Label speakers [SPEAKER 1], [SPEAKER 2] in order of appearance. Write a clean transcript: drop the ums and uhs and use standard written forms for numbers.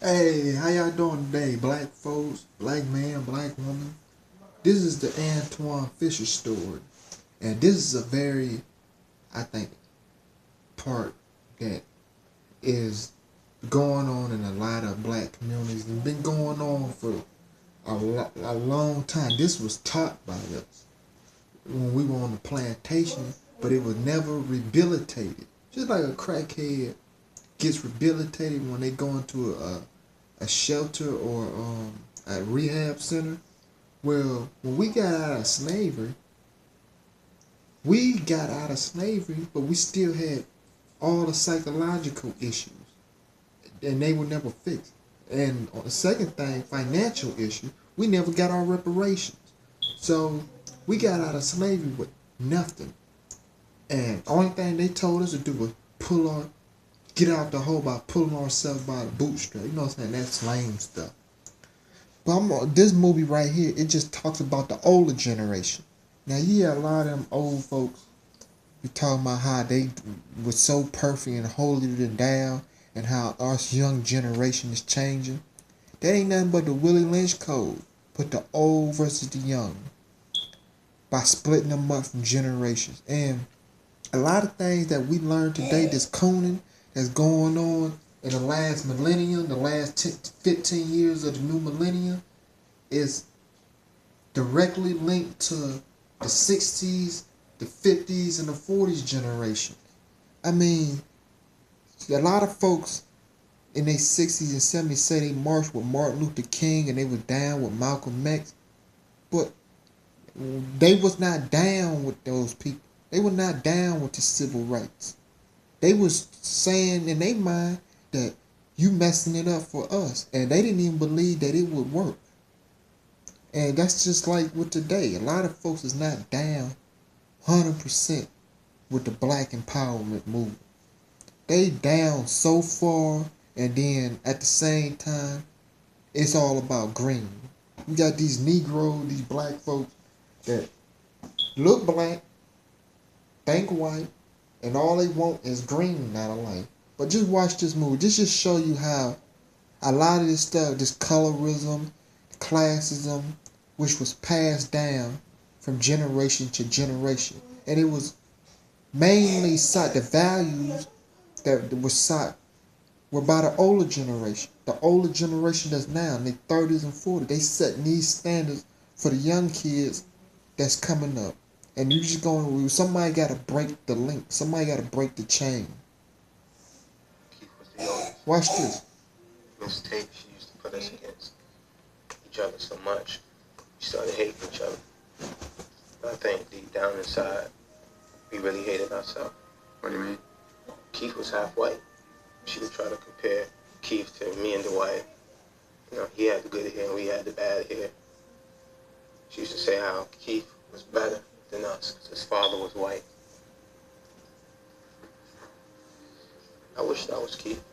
[SPEAKER 1] Hey, how y'all doing today, black folks, black man, black woman? This is the Antoine Fisher story, and this is a very, I think, part that is going on in a lot of black communities and been going on for a long time. This was taught by us when we were on the plantation, but it was never rehabilitated. Just like a crackhead gets rehabilitated when they go into a shelter or a rehab center. Well, when we got out of slavery, but we still had all the psychological issues, and they were never fixed. And on the second thing, financial issue, we never got our reparations. So we got out of slavery with nothing. And only thing they told us to do was get out the hole by pulling ourselves by the bootstrap. You know what I'm saying? That's lame stuff. But this movie right here, it just talks about the older generation. Now, yeah, a lot of them old folks be talking about how they was so perfect and holier than thou, and how us young generation is changing. That ain't nothing but the Willie Lynch code. Put the old versus the young by splitting them up from generations. And a lot of things that we learned today, this cooning that's going on in the last millennium, the last 10, 15 years of the new millennium, is directly linked to the 60s, the 50s, and the 40s generation. I mean, a lot of folks in their 60s and 70s say they marched with Martin Luther King and they were down with Malcolm X, but they was not down with those people. They were not down with the civil rights. They was saying in their mind that you messing it up for us, and they didn't even believe that it would work. And that's just like with today. A lot of folks is not down 100% with the black empowerment movement. They down so far, and then at the same time, it's all about green. You got these Negroes, these black folks that look black, think white, and all they want is green out of life. But just watch this movie. This just show you how a lot of this stuff, this colorism, classism, which was passed down from generation to generation. And it was mainly sought, the values that were sought were by the older generation. The older generation that's now in their 30s and 40s. They setting these standards for the young kids that's coming up. And you just going, somebody got to break the link. Somebody got to break the chain. Watch this.
[SPEAKER 2] Mistake she used to put us against each other so much, we started hating each other. I think deep down inside, we really hated ourselves.
[SPEAKER 3] What do you mean?
[SPEAKER 2] Keith was half white. She would try to compare Keith to me and Dwight. You know, he had the good hair and we had the bad hair. She used to say how Keith was better than us because his father was white. I wish that was Keith.